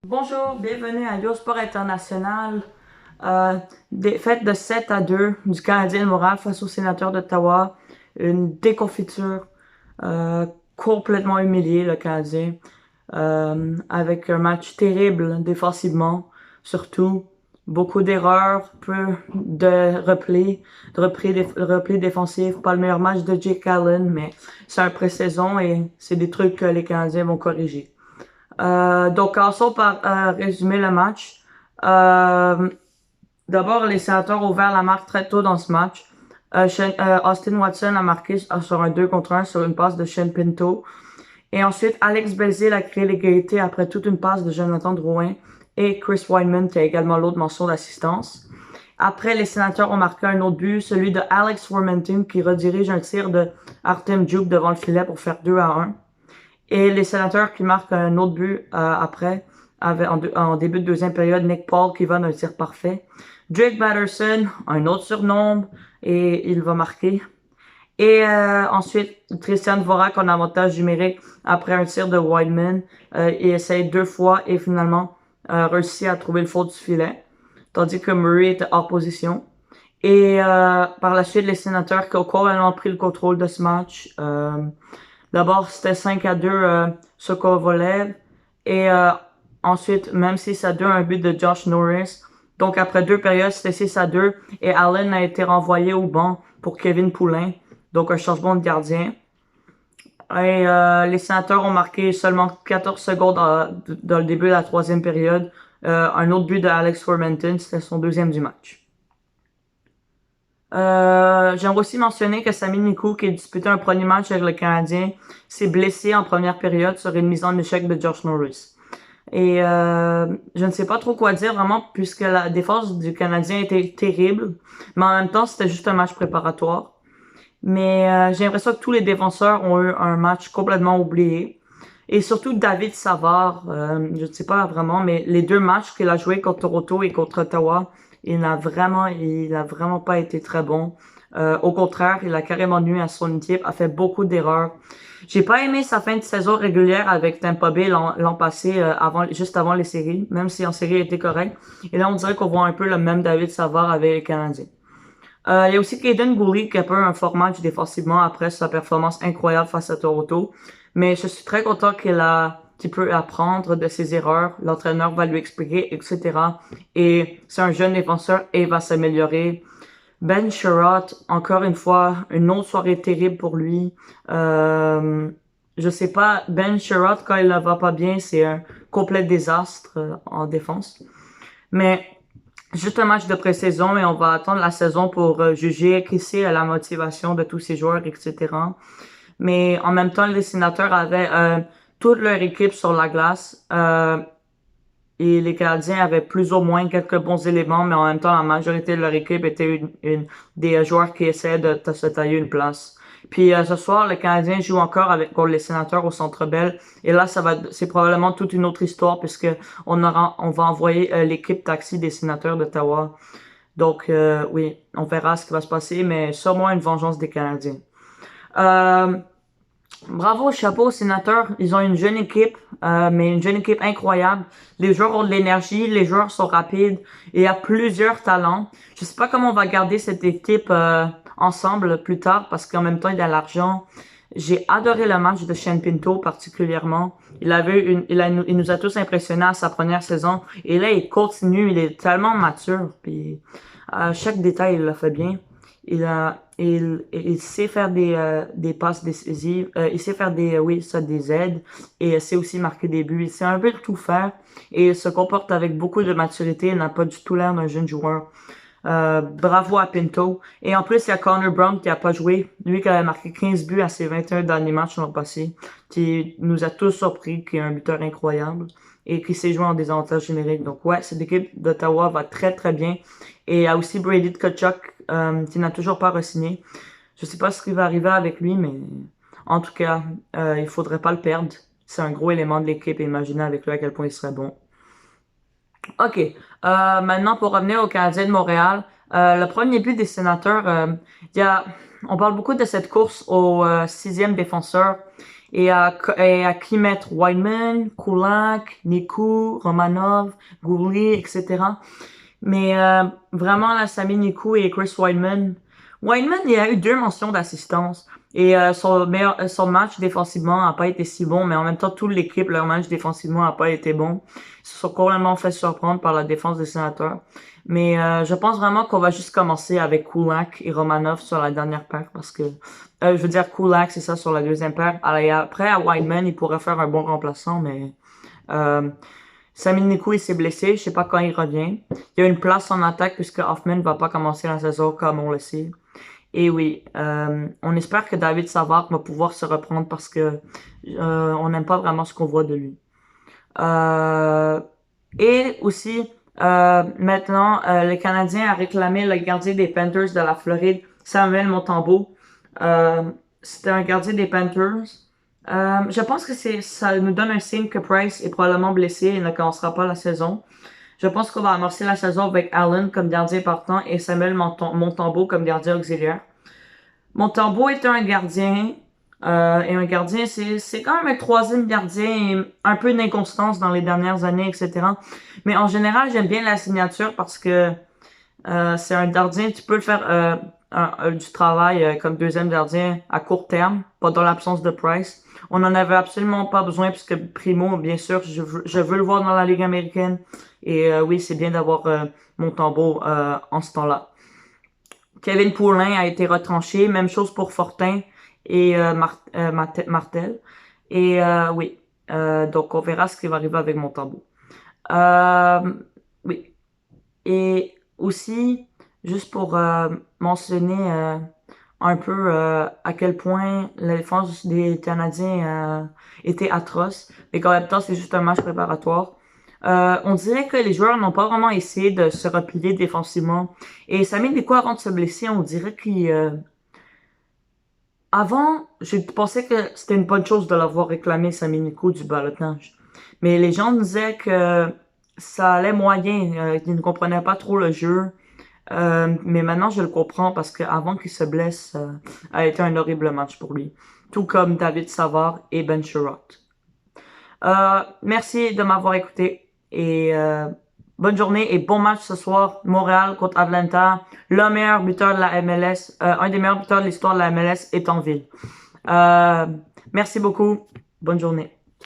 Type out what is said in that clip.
Bonjour, bienvenue à Yo Sport International. Défaite de 7-2 du Canadien de Montréal face aux Sénateurs d'Ottawa. Une déconfiture. Complètement humilié, le Canadien. Avec un match terrible défensivement, surtout. Beaucoup d'erreurs, peu de replis défensifs. Pas le meilleur match de Jake Allen, mais c'est un pré-saison et c'est des trucs que les Canadiens vont corriger. Donc, commençons par résumer le match. Euh, D'abord, les Sénateurs ont ouvert la marque très tôt dans ce match. Austin Watson a marqué sur un 2 contre 1 sur une passe de Shane Pinto. Et ensuite, Alex Belzil a créé l'égalité après toute une passe de Jonathan Drouin et Chris Wideman qui a également l'autre mention d'assistance. Après, les Sénateurs ont marqué un autre but, celui de Alex Formenton qui redirige un tir de Artem Djouk devant le filet pour faire 2-1. Et les Sénateurs qui marquent un autre but après, en début de deuxième période, Nick Paul qui va d'un tir parfait. Drake Batterson, un autre surnombre, et il va marquer. Et ensuite, Christian Dvorak en avantage numérique après un tir de Wideman. Il essaye 2 fois et finalement réussit à trouver le fond du filet. Tandis que Murray était hors position. Et par la suite, les Sénateurs qui ont complètement pris le contrôle de ce match. D'abord, c'était 5-2 Sokovolev. Et ensuite, même 6-2, un but de Josh Norris. Donc, après 2 périodes, c'était 6-2. Et Allen a été renvoyé au banc pour Kevin Poulin. Donc, un changement de gardien. Et les Sénateurs ont marqué seulement 14 secondes dans le début de la troisième période. Un autre but de Alex Formenton, c'était son deuxième du match. J'aimerais aussi mentionner que Sami Nikou, qui a disputé un premier match avec le Canadien, s'est blessé en première période sur une mise en échec de Josh Norris. Et je ne sais pas trop quoi dire vraiment, puisque la défense du Canadien était terrible, mais en même temps, c'était juste un match préparatoire. Mais j'ai l'impression que tous les défenseurs ont eu un match complètement oublié. Et surtout David Savard, je ne sais pas vraiment, mais les 2 matchs qu'il a joué contre Toronto et contre Ottawa, il n'a vraiment pas été très bon. Au contraire, il a carrément nuit à son équipe, a fait beaucoup d'erreurs. J'ai pas aimé sa fin de saison régulière avec Tampa Bay l'an passé, juste avant les séries, même si en série il était correct. Et là, on dirait qu'on voit un peu le même David Savard avec les Canadiens. Il y a aussi Kaden Goulet qui a pas eu un fort match défensivement après sa performance incroyable face à Toronto. Mais je suis très content qu'il peut apprendre de ses erreurs. L'entraîneur va lui expliquer, etc. Et c'est un jeune défenseur et il va s'améliorer. Ben Sherratt, encore une fois, une autre soirée terrible pour lui. Je sais pas, Ben Sherratt, quand il ne va pas bien, c'est un complet désastre en défense. Mais juste un match de pré-saison et on va attendre la saison pour juger qui c'est la motivation de tous ces joueurs, etc. Mais en même temps, les Sénateurs avaient toute leur équipe sur la glace et les Canadiens avaient plus ou moins quelques bons éléments, mais en même temps, la majorité de leur équipe était des joueurs qui essaient de se tailler une place. Puis ce soir, les Canadiens jouent encore contre les Sénateurs au Centre Bell. Et là, c'est probablement toute une autre histoire puisque on va envoyer l'équipe taxi des Sénateurs d'Ottawa. Donc oui, on verra ce qui va se passer, mais sûrement une vengeance des Canadiens. Euh, Bravo, chapeau aux Sénateurs. Ils ont une jeune équipe, mais une jeune équipe incroyable. Les joueurs ont de l'énergie, les joueurs sont rapides et il y a plusieurs talents. Je sais pas comment on va garder cette équipe ensemble plus tard parce qu'en même temps, il y a l'argent. J'ai adoré le match de Shane Pinto particulièrement. Il nous a tous impressionnés à sa première saison. Et là, il continue, il est tellement mature. Puis, chaque détail, il l'a fait bien. Il sait faire des passes décisives, il sait faire des aides et il sait aussi marquer des buts. Il sait un peu tout faire et il se comporte avec beaucoup de maturité. Il n'a pas du tout l'air d'un jeune joueur. Bravo à Pinto. Et en plus, il y a Connor Brown qui a pas joué. Lui qui avait marqué 15 buts à ses 21 derniers matchs l'an passé. Qui nous a tous surpris, qui est un buteur incroyable. Et qui sait jouer en désavantage numérique. Donc ouais, cette équipe d'Ottawa va très très bien. Et il y a aussi Brady Tkachuk qui n'a toujours pas re-signé. Je sais pas ce qui va arriver avec lui, mais en tout cas, il faudrait pas le perdre. C'est un gros élément de l'équipe. Imaginez avec lui à quel point il serait bon. OK. Maintenant, pour revenir au Canadien de Montréal, le premier but des Sénateurs, il y a, on parle beaucoup de cette course au 6e défenseur Et à qui mettre Wideman, Kulak, Niku, Romanov, Goulet, etc. Mais vraiment, là, Sami Niku et Chris Wideman. Wideman, il a eu 2 mentions d'assistance. Et son match défensivement a pas été si bon, mais en même temps, toute l'équipe, leur match défensivement a pas été bon. Ils se sont complètement fait surprendre par la défense des Sénateurs. Mais je pense vraiment qu'on va juste commencer avec Kulak et Romanov sur la dernière paire parce que je veux dire Kulak, c'est ça sur la deuxième paire. Alors, après, à Wideman, il pourrait faire un bon remplaçant, mais euh, Sami Niku, il s'est blessé. Je sais pas quand il revient. Il y a une place en attaque puisque Hoffman va pas commencer la saison comme on le sait. Et oui, on espère que David Savard va pouvoir se reprendre parce que on n'aime pas vraiment ce qu'on voit de lui. Euh, et aussi, maintenant, le Canadien a réclamé le gardien des Panthers de la Floride, Samuel Montembeault. Euh, C'était un gardien des Panthers. Je pense que ça nous donne un signe que Price est probablement blessé et ne commencera pas la saison. Je pense qu'on va amorcer la saison avec Allen comme gardien partant et Samuel Montembeault comme gardien auxiliaire. Montembeault est un gardien, et un gardien, c'est quand même un troisième gardien et un peu d'inconstance dans les dernières années, etc. Mais en général, j'aime bien la signature parce que c'est un gardien, tu peux le faire du travail comme deuxième gardien à court terme, pendant l'absence de Price. On en avait absolument pas besoin puisque Primo, bien sûr, je veux le voir dans la Ligue américaine. Et oui, c'est bien d'avoir Montembeault en ce temps-là. Kevin Poulin a été retranché. Même chose pour Fortin et Martel. Et oui, donc on verra ce qui va arriver avec Montembeault. Euh, oui. Et aussi, juste pour mentionner un peu à quel point la défense des Canadiens était atroce, mais qu'en même temps, c'est juste un match préparatoire. On dirait que les joueurs n'ont pas vraiment essayé de se replier défensivement. Et Sami Niku, avant de se blesser, on dirait qu'il... Avant, je pensais que c'était une bonne chose de l'avoir réclamé, Sami Niku, du balotage. Mais les gens disaient que ça allait moyen, qu'ils ne comprenaient pas trop le jeu. Mais maintenant, je le comprends parce qu'avant qu'il se blesse, a été un horrible match pour lui. Tout comme David Savard et Ben Sherratt. Merci de m'avoir écouté et bonne journée et bon match ce soir. Montréal contre Atlanta. Le meilleur buteur de la MLS, un des meilleurs buteurs de l'histoire de la MLS est en ville. Euh, Merci beaucoup. Bonne journée.